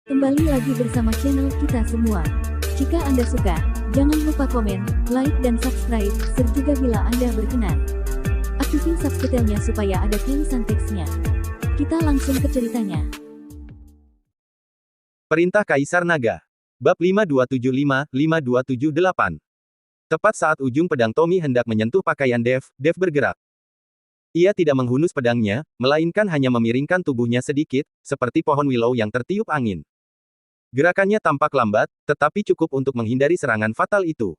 Kembali lagi bersama channel kita semua. Jika Anda suka, jangan lupa komen, like dan subscribe, serta bila Anda berkenan, aktifin subtitlenya supaya ada tulisan teksnya. Kita langsung ke ceritanya. Perintah Kaisar Naga. Bab 5275-5278. Tepat saat ujung pedang Tommy hendak menyentuh pakaian Dev bergerak. Ia tidak menghunus pedangnya, melainkan hanya memiringkan tubuhnya sedikit, seperti pohon willow yang tertiup angin. Gerakannya tampak lambat, tetapi cukup untuk menghindari serangan fatal itu.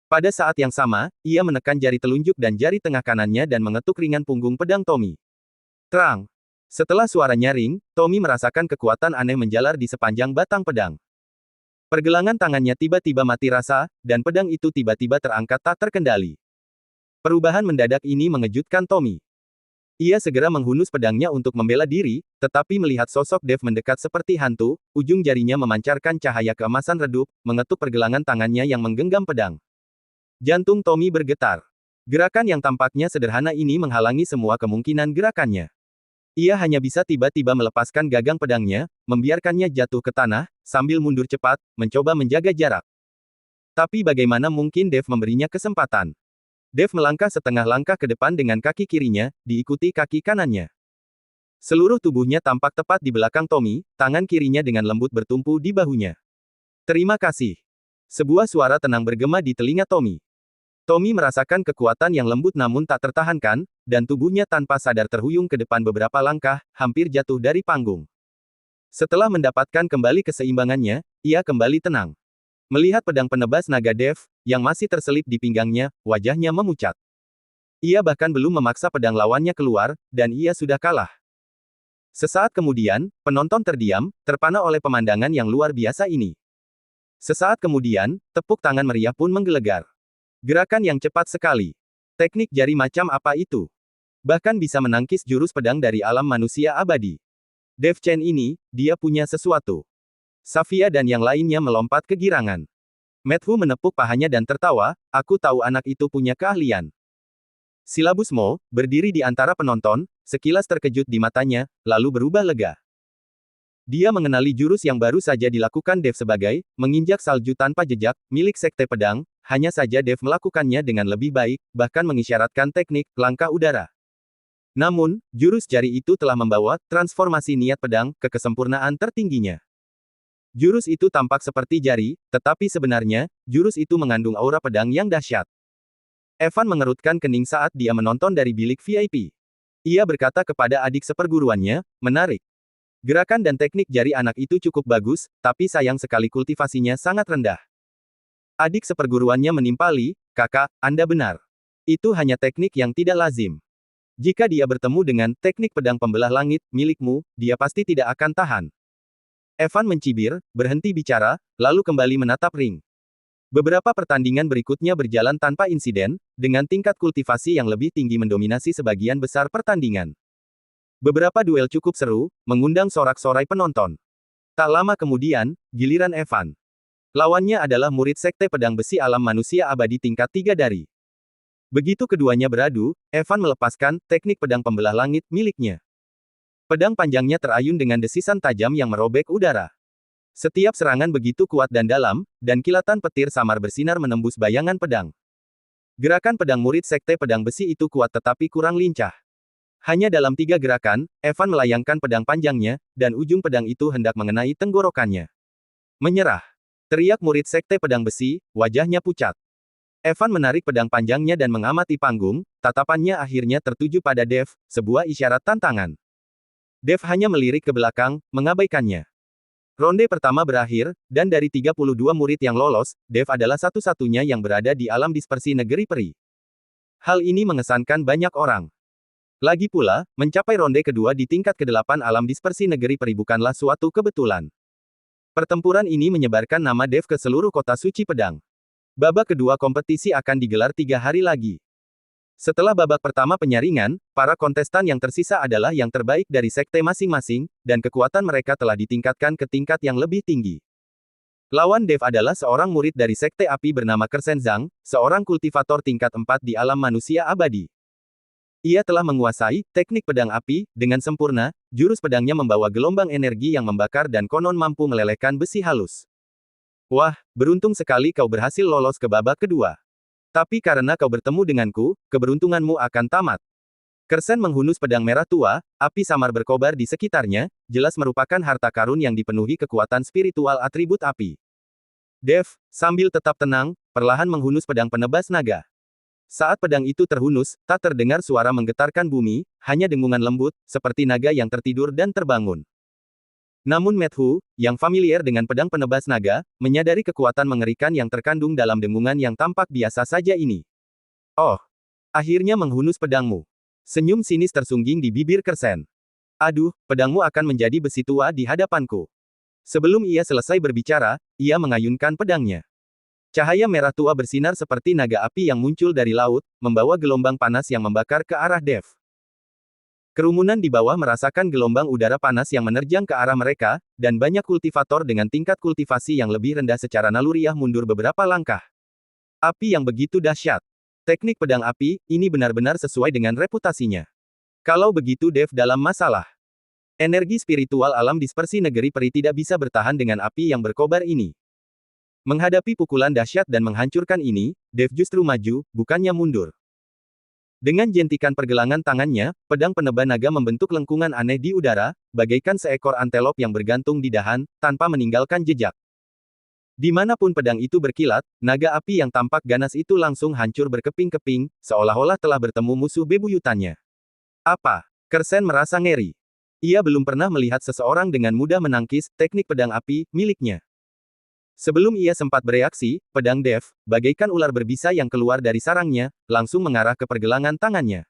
Pada saat yang sama, ia menekan jari telunjuk dan jari tengah kanannya dan mengetuk ringan punggung pedang Tommy. Terang. Setelah suara nyaring, Tommy merasakan kekuatan aneh menjalar di sepanjang batang pedang. Pergelangan tangannya tiba-tiba mati rasa, dan pedang itu tiba-tiba terangkat tak terkendali. Perubahan mendadak ini mengejutkan Tommy. Ia segera menghunus pedangnya untuk membela diri, tetapi melihat sosok Dev mendekat seperti hantu, ujung jarinya memancarkan cahaya keemasan redup, mengetuk pergelangan tangannya yang menggenggam pedang. Jantung Tommy bergetar. Gerakan yang tampaknya sederhana ini menghalangi semua kemungkinan gerakannya. Ia hanya bisa tiba-tiba melepaskan gagang pedangnya, membiarkannya jatuh ke tanah, sambil mundur cepat, mencoba menjaga jarak. Tapi bagaimana mungkin Dev memberinya kesempatan? Dev melangkah setengah langkah ke depan dengan kaki kirinya, diikuti kaki kanannya. Seluruh tubuhnya tampak tepat di belakang Tommy, tangan kirinya dengan lembut bertumpu di bahunya. Terima kasih. Sebuah suara tenang bergema di telinga Tommy. Tommy merasakan kekuatan yang lembut namun tak tertahankan, dan tubuhnya tanpa sadar terhuyung ke depan beberapa langkah, hampir jatuh dari panggung. Setelah mendapatkan kembali keseimbangannya, ia kembali tenang. Melihat pedang penebas naga Dev, yang masih terselip di pinggangnya, wajahnya memucat. Ia bahkan belum memaksa pedang lawannya keluar, dan ia sudah kalah. Sesaat kemudian, penonton terdiam, terpana oleh pemandangan yang luar biasa ini. Sesaat kemudian, tepuk tangan meriah pun menggelegar. Gerakan yang cepat sekali. Teknik jari macam apa itu? Bahkan bisa menangkis jurus pedang dari alam manusia abadi. Dev Chen ini, dia punya sesuatu. Safia dan yang lainnya melompat kegirangan. Matthew menepuk pahanya dan tertawa, aku tahu anak itu punya keahlian. Silabus Mo, berdiri di antara penonton, sekilas terkejut di matanya, lalu berubah lega. Dia mengenali jurus yang baru saja dilakukan Dev sebagai, menginjak salju tanpa jejak, milik Sekte Pedang, hanya saja Dev melakukannya dengan lebih baik, bahkan mengisyaratkan teknik, langkah udara. Namun, jurus jari itu telah membawa, transformasi niat pedang, ke kesempurnaan tertingginya. Jurus itu tampak seperti jari, tetapi sebenarnya, jurus itu mengandung aura pedang yang dahsyat. Evan mengerutkan kening saat dia menonton dari bilik VIP. Ia berkata kepada adik seperguruannya, menarik. Gerakan dan teknik jari anak itu cukup bagus, tapi sayang sekali kultivasinya sangat rendah. Adik seperguruannya menimpali, kakak, Anda benar. Itu hanya teknik yang tidak lazim. Jika dia bertemu dengan teknik pedang pembelah langit, milikmu, dia pasti tidak akan tahan. Evan mencibir, berhenti bicara, lalu kembali menatap ring. Beberapa pertandingan berikutnya berjalan tanpa insiden, dengan tingkat kultivasi yang lebih tinggi mendominasi sebagian besar pertandingan. Beberapa duel cukup seru, mengundang sorak-sorai penonton. Tak lama kemudian, giliran Evan. Lawannya adalah murid Sekte Pedang Besi Alam Manusia Abadi tingkat 3 dari. Begitu keduanya beradu, Evan melepaskan teknik pedang pembelah langit miliknya. Pedang panjangnya terayun dengan desisan tajam yang merobek udara. Setiap serangan begitu kuat dan dalam, dan kilatan petir samar bersinar menembus bayangan pedang. Gerakan pedang murid Sekte Pedang Besi itu kuat tetapi kurang lincah. Hanya dalam 3 gerakan, Evan melayangkan pedang panjangnya, dan ujung pedang itu hendak mengenai tenggorokannya. Menyerah. Teriak murid Sekte Pedang Besi, wajahnya pucat. Evan menarik pedang panjangnya dan mengamati panggung, tatapannya akhirnya tertuju pada Dev, sebuah isyarat tantangan. Dev hanya melirik ke belakang, mengabaikannya. Ronde pertama berakhir, dan dari 32 murid yang lolos, Dev adalah satu-satunya yang berada di alam dispersi negeri peri. Hal ini mengesankan banyak orang. Lagi pula, mencapai ronde kedua di tingkat ke-8 alam dispersi negeri peri bukanlah suatu kebetulan. Pertempuran ini menyebarkan nama Dev ke seluruh kota suci pedang. Babak kedua kompetisi akan digelar 3 hari lagi. Setelah babak pertama penyaringan, para kontestan yang tersisa adalah yang terbaik dari sekte masing-masing, dan kekuatan mereka telah ditingkatkan ke tingkat yang lebih tinggi. Lawan Dev adalah seorang murid dari sekte api bernama Kersen Zhang, seorang kultivator tingkat 4 di alam manusia abadi. Ia telah menguasai teknik pedang api dengan sempurna, jurus pedangnya membawa gelombang energi yang membakar dan konon mampu melelehkan besi halus. Wah, beruntung sekali kau berhasil lolos ke babak kedua. Tapi karena kau bertemu denganku, keberuntunganmu akan tamat. Kersen menghunus pedang merah tua, api samar berkobar di sekitarnya, jelas merupakan harta karun yang dipenuhi kekuatan spiritual atribut api. Dev, sambil tetap tenang, perlahan menghunus pedang penebas naga. Saat pedang itu terhunus, tak terdengar suara menggetarkan bumi, hanya dengungan lembut, seperti naga yang tertidur dan terbangun. Namun Methu, yang familiar dengan pedang penebas naga, menyadari kekuatan mengerikan yang terkandung dalam dengungan yang tampak biasa saja ini. Oh, akhirnya menghunus pedangmu. Senyum sinis tersungging di bibir Kersen. Aduh, pedangmu akan menjadi besi tua di hadapanku. Sebelum ia selesai berbicara, ia mengayunkan pedangnya. Cahaya merah tua bersinar seperti naga api yang muncul dari laut, membawa gelombang panas yang membakar ke arah Dev. Kerumunan di bawah merasakan gelombang udara panas yang menerjang ke arah mereka, dan banyak kultivator dengan tingkat kultivasi yang lebih rendah secara naluriah mundur beberapa langkah. Api yang begitu dahsyat. Teknik pedang api, ini benar-benar sesuai dengan reputasinya. Kalau begitu Dev dalam masalah. Energi spiritual alam dispersi negeri peri tidak bisa bertahan dengan api yang berkobar ini. Menghadapi pukulan dahsyat dan menghancurkan ini, Dev justru maju, bukannya mundur. Dengan jentikan pergelangan tangannya, pedang penebas naga membentuk lengkungan aneh di udara, bagaikan seekor antelop yang bergantung di dahan, tanpa meninggalkan jejak. Dimanapun pedang itu berkilat, naga api yang tampak ganas itu langsung hancur berkeping-keping, seolah-olah telah bertemu musuh bebuyutannya. Apa? Kersen merasa ngeri. Ia belum pernah melihat seseorang dengan mudah menangkis teknik pedang api miliknya. Sebelum ia sempat bereaksi, pedang Dev, bagaikan ular berbisa yang keluar dari sarangnya, langsung mengarah ke pergelangan tangannya.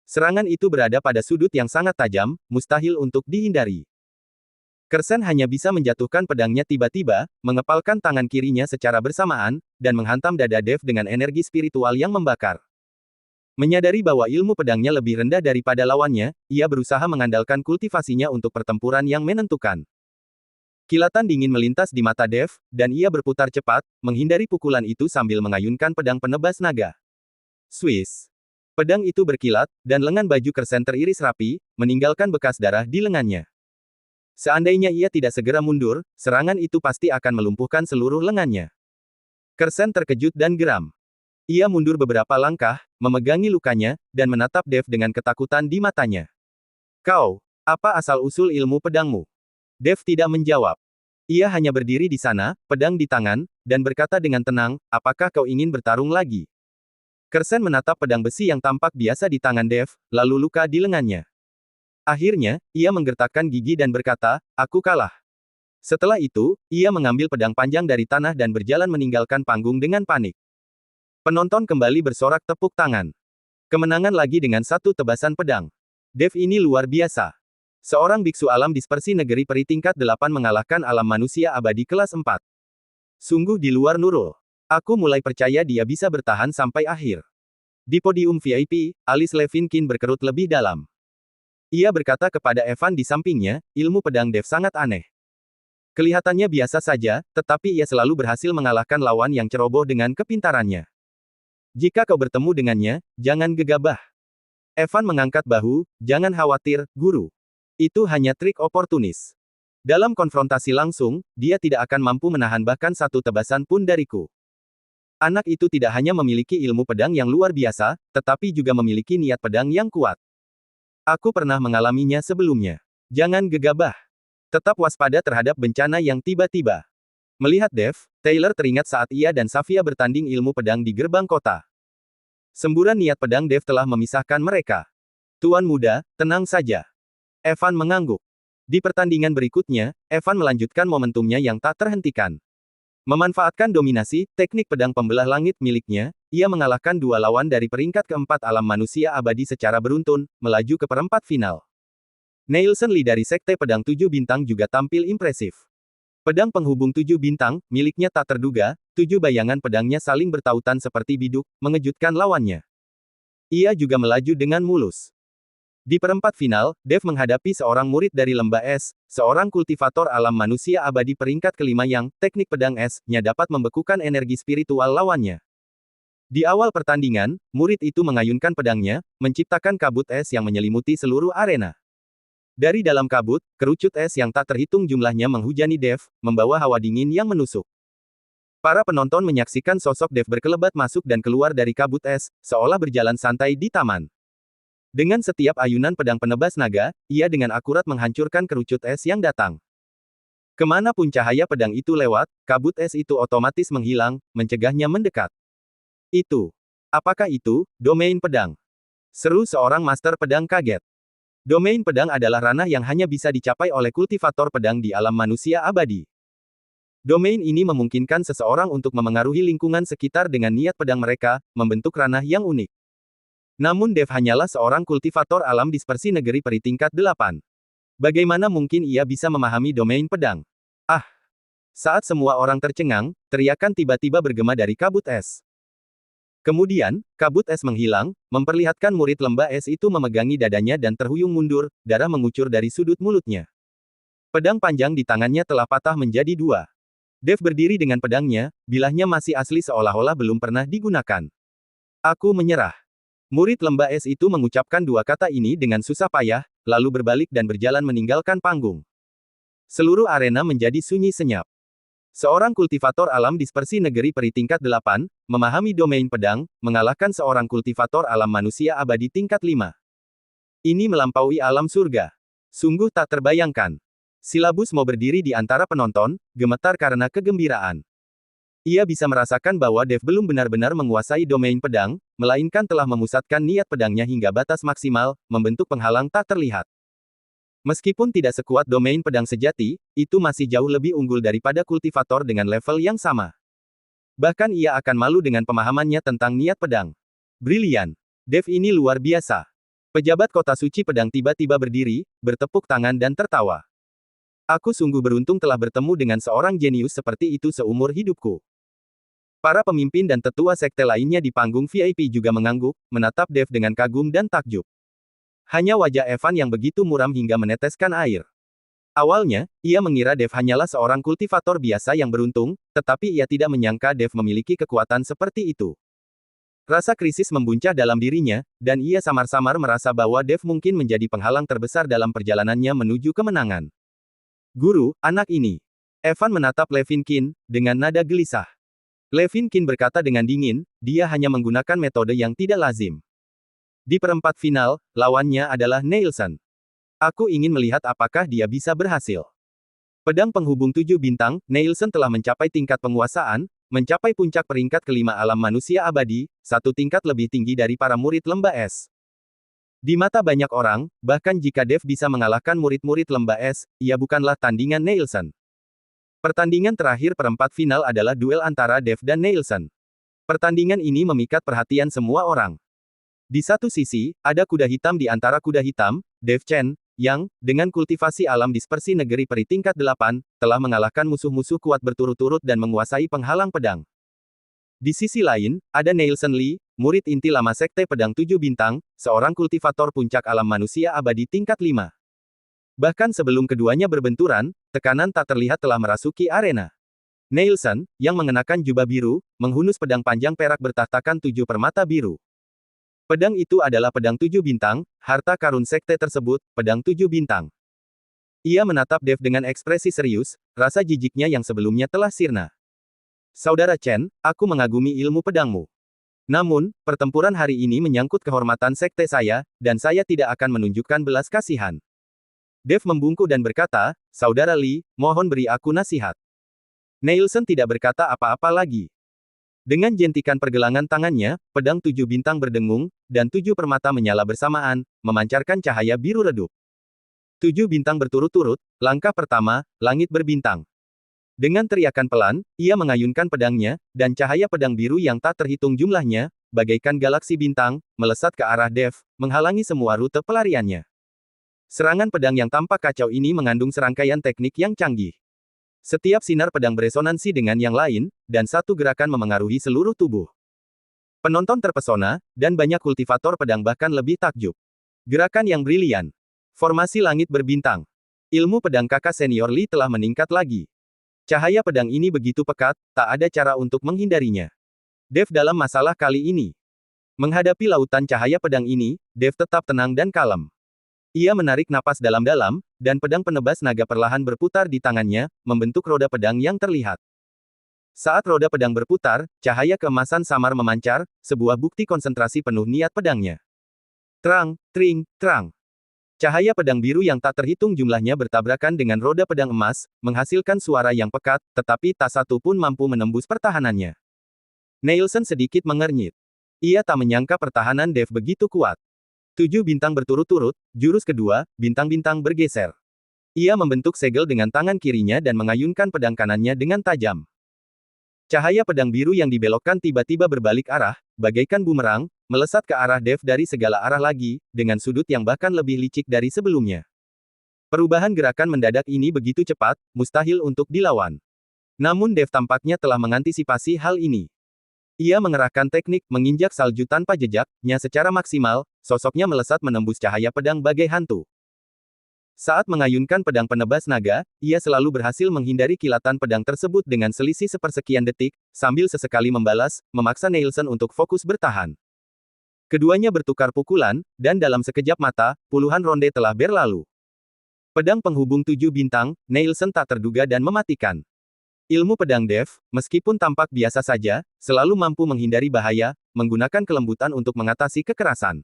Serangan itu berada pada sudut yang sangat tajam, mustahil untuk dihindari. Kersen hanya bisa menjatuhkan pedangnya tiba-tiba, mengepalkan tangan kirinya secara bersamaan, dan menghantam dada Dev dengan energi spiritual yang membakar. Menyadari bahwa ilmu pedangnya lebih rendah daripada lawannya, ia berusaha mengandalkan kultivasinya untuk pertempuran yang menentukan. Kilatan dingin melintas di mata Dev, dan ia berputar cepat, menghindari pukulan itu sambil mengayunkan pedang penebas naga. Swiss. Pedang itu berkilat, dan lengan baju Kersen teriris rapi, meninggalkan bekas darah di lengannya. Seandainya ia tidak segera mundur, serangan itu pasti akan melumpuhkan seluruh lengannya. Kersen terkejut dan geram. Ia mundur beberapa langkah, memegangi lukanya, dan menatap Dev dengan ketakutan di matanya. Kau, apa asal-usul ilmu pedangmu? Dev tidak menjawab. Ia hanya berdiri di sana, pedang di tangan, dan berkata dengan tenang, apakah kau ingin bertarung lagi? Kersen menatap pedang besi yang tampak biasa di tangan Dev, lalu luka di lengannya. Akhirnya, ia menggertakkan gigi dan berkata, aku kalah. Setelah itu, ia mengambil pedang panjang dari tanah dan berjalan meninggalkan panggung dengan panik. Penonton kembali bersorak tepuk tangan. Kemenangan lagi dengan satu tebasan pedang. Dev ini luar biasa. Seorang biksu alam dispersi negeri peri tingkat 8 mengalahkan alam manusia abadi kelas 4. Sungguh di luar nurul. Aku mulai percaya dia bisa bertahan sampai akhir. Di podium VIP, alis Levinkin berkerut lebih dalam. Ia berkata kepada Evan di sampingnya, ilmu pedang Dev sangat aneh. Kelihatannya biasa saja, tetapi ia selalu berhasil mengalahkan lawan yang ceroboh dengan kepintarannya. Jika kau bertemu dengannya, jangan gegabah. Evan mengangkat bahu, jangan khawatir, guru. Itu hanya trik oportunis. Dalam konfrontasi langsung, dia tidak akan mampu menahan bahkan satu tebasan pun dariku. Anak itu tidak hanya memiliki ilmu pedang yang luar biasa, tetapi juga memiliki niat pedang yang kuat. Aku pernah mengalaminya sebelumnya. Jangan gegabah. Tetap waspada terhadap bencana yang tiba-tiba. Melihat Dev, Taylor teringat saat ia dan Safia bertanding ilmu pedang di gerbang kota. Semburan niat pedang Dev telah memisahkan mereka. Tuan muda, tenang saja. Evan mengangguk. Di pertandingan berikutnya, Evan melanjutkan momentumnya yang tak terhentikan. Memanfaatkan dominasi, teknik pedang pembelah langit miliknya, ia mengalahkan dua lawan dari peringkat keempat alam manusia abadi secara beruntun, melaju ke perempat final. Neilson Lee dari Sekte Pedang 7 Bintang juga tampil impresif. Pedang penghubung 7 bintang, miliknya tak terduga, 7 bayangan pedangnya saling bertautan seperti biduk, mengejutkan lawannya. Ia juga melaju dengan mulus. Di perempat final, Dev menghadapi seorang murid dari Lembah Es, seorang kultivator alam manusia abadi peringkat kelima yang, teknik pedang es-nya dapat membekukan energi spiritual lawannya. Di awal pertandingan, murid itu mengayunkan pedangnya, menciptakan kabut es yang menyelimuti seluruh arena. Dari dalam kabut, kerucut es yang tak terhitung jumlahnya menghujani Dev, membawa hawa dingin yang menusuk. Para penonton menyaksikan sosok Dev berkelebat masuk dan keluar dari kabut es, seolah berjalan santai di taman. Dengan setiap ayunan pedang penebas naga, ia dengan akurat menghancurkan kerucut es yang datang. Kemanapun cahaya pedang itu lewat, kabut es itu otomatis menghilang, mencegahnya mendekat. Itu. Apakah itu, domain pedang? Seru seorang master pedang kaget. Domain pedang adalah ranah yang hanya bisa dicapai oleh kultivator pedang di alam manusia abadi. Domain ini memungkinkan seseorang untuk memengaruhi lingkungan sekitar dengan niat pedang mereka, membentuk ranah yang unik. Namun Dev hanyalah seorang kultivator alam dispersi negeri peri tingkat 8. Bagaimana mungkin ia bisa memahami domain pedang? Ah! Saat semua orang tercengang, teriakan tiba-tiba bergema dari kabut es. Kemudian, kabut es menghilang, memperlihatkan murid lembah es itu memegangi dadanya dan terhuyung mundur, darah mengucur dari sudut mulutnya. Pedang panjang di tangannya telah patah menjadi dua. Dev berdiri dengan pedangnya, bilahnya masih asli seolah-olah belum pernah digunakan. Aku menyerah. Murid lembah es itu mengucapkan dua kata ini dengan susah payah, lalu berbalik dan berjalan meninggalkan panggung. Seluruh arena menjadi sunyi senyap. Seorang kultivator alam dispersi negeri peri tingkat 8, memahami domain pedang, mengalahkan seorang kultivator alam manusia abadi tingkat 5. Ini melampaui alam surga. Sungguh tak terbayangkan. Silabus mau berdiri di antara penonton, gemetar karena kegembiraan. Ia bisa merasakan bahwa Dev belum benar-benar menguasai domain pedang, melainkan telah memusatkan niat pedangnya hingga batas maksimal, membentuk penghalang tak terlihat. Meskipun tidak sekuat domain pedang sejati, itu masih jauh lebih unggul daripada kultivator dengan level yang sama. Bahkan ia akan malu dengan pemahamannya tentang niat pedang. Brilian. Dev ini luar biasa. Pejabat kota suci pedang tiba-tiba berdiri, bertepuk tangan dan tertawa. Aku sungguh beruntung telah bertemu dengan seorang jenius seperti itu seumur hidupku. Para pemimpin dan tetua sekte lainnya di panggung VIP juga mengangguk, menatap Dev dengan kagum dan takjub. Hanya wajah Evan yang begitu muram hingga meneteskan air. Awalnya, ia mengira Dev hanyalah seorang kultivator biasa yang beruntung, tetapi ia tidak menyangka Dev memiliki kekuatan seperti itu. Rasa krisis membuncah dalam dirinya, dan ia samar-samar merasa bahwa Dev mungkin menjadi penghalang terbesar dalam perjalanannya menuju kemenangan. Guru, anak ini. Evan menatap Levinkin, dengan nada gelisah. Levinkin berkata dengan dingin, dia hanya menggunakan metode yang tidak lazim. Di perempat final, lawannya adalah Neilson. Aku ingin melihat apakah dia bisa berhasil. Pedang penghubung 7 bintang, Neilson telah mencapai tingkat penguasaan, mencapai puncak peringkat kelima alam manusia abadi, satu tingkat lebih tinggi dari para murid lembah es. Di mata banyak orang, bahkan jika Dev bisa mengalahkan murid-murid lembah es, ia bukanlah tandingan Neilson. Pertandingan terakhir perempat final adalah duel antara Dev dan Neilson. Pertandingan ini memikat perhatian semua orang. Di satu sisi, ada kuda hitam di antara kuda hitam, Dev Chen, yang, dengan kultivasi alam dispersi negeri peri tingkat 8, telah mengalahkan musuh-musuh kuat berturut-turut dan menguasai penghalang pedang. Di sisi lain, ada Neilson Li, murid inti lama sekte pedang 7 bintang, seorang kultivator puncak alam manusia abadi tingkat 5. Bahkan sebelum keduanya berbenturan, tekanan tak terlihat telah merasuki arena. Neilson, yang mengenakan jubah biru, menghunus pedang panjang perak bertahtakan 7 permata biru. Pedang itu adalah pedang 7 bintang, harta karun sekte tersebut, pedang 7 bintang. Ia menatap Dev dengan ekspresi serius, rasa jijiknya yang sebelumnya telah sirna. Saudara Chen, aku mengagumi ilmu pedangmu. Namun, pertempuran hari ini menyangkut kehormatan sekte saya, dan saya tidak akan menunjukkan belas kasihan. Dev membungkuk dan berkata, Saudara Li, mohon beri aku nasihat. Neilson tidak berkata apa-apa lagi. Dengan jentikan pergelangan tangannya, pedang 7 bintang berdengung, dan 7 permata menyala bersamaan, memancarkan cahaya biru redup. 7 bintang berturut-turut, langkah pertama, langit berbintang. Dengan teriakan pelan, ia mengayunkan pedangnya, dan cahaya pedang biru yang tak terhitung jumlahnya, bagaikan galaksi bintang, melesat ke arah Dev, menghalangi semua rute pelariannya. Serangan pedang yang tampak kacau ini mengandung serangkaian teknik yang canggih. Setiap sinar pedang beresonansi dengan yang lain, dan satu gerakan memengaruhi seluruh tubuh. Penonton terpesona, dan banyak kultivator pedang bahkan lebih takjub. Gerakan yang brilian. Formasi langit berbintang. Ilmu pedang kakak senior Li telah meningkat lagi. Cahaya pedang ini begitu pekat, tak ada cara untuk menghindarinya. Dev dalam masalah kali ini. Menghadapi lautan cahaya pedang ini, Dev tetap tenang dan kalem. Ia menarik napas dalam-dalam, dan pedang penebas naga perlahan berputar di tangannya, membentuk roda pedang yang terlihat. Saat roda pedang berputar, cahaya keemasan samar memancar, sebuah bukti konsentrasi penuh niat pedangnya. Terang, tring, terang. Cahaya pedang biru yang tak terhitung jumlahnya bertabrakan dengan roda pedang emas, menghasilkan suara yang pekat, tetapi tak satu pun mampu menembus pertahanannya. Neilson sedikit mengernyit. Ia tak menyangka pertahanan Dev begitu kuat. 7 bintang berturut-turut, jurus kedua, bintang-bintang bergeser. Ia membentuk segel dengan tangan kirinya dan mengayunkan pedang kanannya dengan tajam. Cahaya pedang biru yang dibelokkan tiba-tiba berbalik arah, bagaikan bumerang, melesat ke arah Dev dari segala arah lagi, dengan sudut yang bahkan lebih licik dari sebelumnya. Perubahan gerakan mendadak ini begitu cepat, mustahil untuk dilawan. Namun Dev tampaknya telah mengantisipasi hal ini. Ia mengerahkan teknik menginjak salju tanpa jejaknya secara maksimal, sosoknya melesat menembus cahaya pedang bagai hantu. Saat mengayunkan pedang penebas naga, ia selalu berhasil menghindari kilatan pedang tersebut dengan selisih sepersekian detik, sambil sesekali membalas, memaksa Neilson untuk fokus bertahan. Keduanya bertukar pukulan, dan dalam sekejap mata, puluhan ronde telah berlalu. Pedang penghubung 7 bintang, Neilson tak terduga dan mematikan. Ilmu pedang Dev, meskipun tampak biasa saja, selalu mampu menghindari bahaya, menggunakan kelembutan untuk mengatasi kekerasan.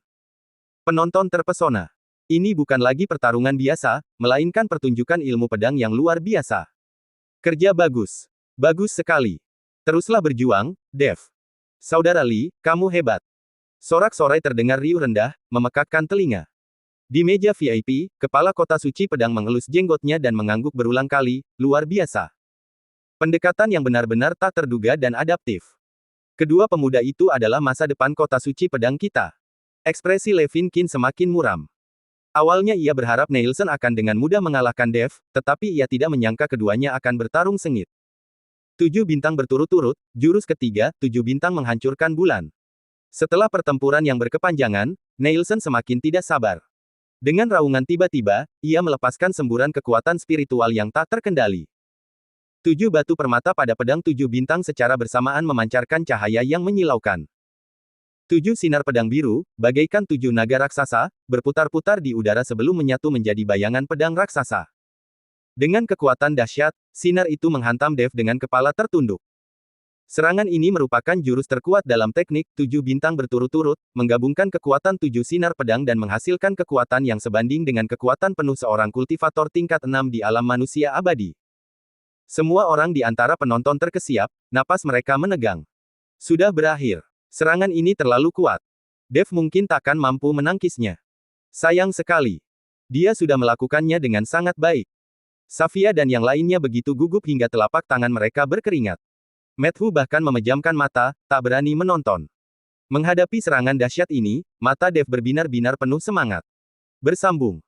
Penonton terpesona. Ini bukan lagi pertarungan biasa, melainkan pertunjukan ilmu pedang yang luar biasa. Kerja bagus. Bagus sekali. Teruslah berjuang, Dev. Saudara Lee, kamu hebat. Sorak-sorai terdengar riuh rendah, memekakkan telinga. Di meja VIP, kepala kota suci pedang mengelus jenggotnya dan mengangguk berulang kali, luar biasa. Pendekatan yang benar-benar tak terduga dan adaptif. Kedua pemuda itu adalah masa depan kota suci pedang kita. Ekspresi Levin Qin semakin muram. Awalnya ia berharap Neilson akan dengan mudah mengalahkan Dev, tetapi ia tidak menyangka keduanya akan bertarung sengit. 7 bintang berturut-turut, jurus ketiga, 7 bintang menghancurkan bulan. Setelah pertempuran yang berkepanjangan, Neilson semakin tidak sabar. Dengan raungan tiba-tiba, ia melepaskan semburan kekuatan spiritual yang tak terkendali. 7 batu permata pada pedang 7 bintang secara bersamaan memancarkan cahaya yang menyilaukan. 7 sinar pedang biru, bagaikan 7 naga raksasa, berputar-putar di udara sebelum menyatu menjadi bayangan pedang raksasa. Dengan kekuatan dahsyat, sinar itu menghantam Dev dengan kepala tertunduk. Serangan ini merupakan jurus terkuat dalam teknik 7 bintang berturut-turut, menggabungkan kekuatan 7 sinar pedang dan menghasilkan kekuatan yang sebanding dengan kekuatan penuh seorang kultivator tingkat 6 di alam manusia abadi. Semua orang di antara penonton terkesiap, napas mereka menegang. Sudah berakhir. Serangan ini terlalu kuat. Dev mungkin takkan mampu menangkisnya. Sayang sekali. Dia sudah melakukannya dengan sangat baik. Safia dan yang lainnya begitu gugup hingga telapak tangan mereka berkeringat. Matthew bahkan memejamkan mata, tak berani menonton. Menghadapi serangan dahsyat ini, mata Dev berbinar-binar penuh semangat. Bersambung.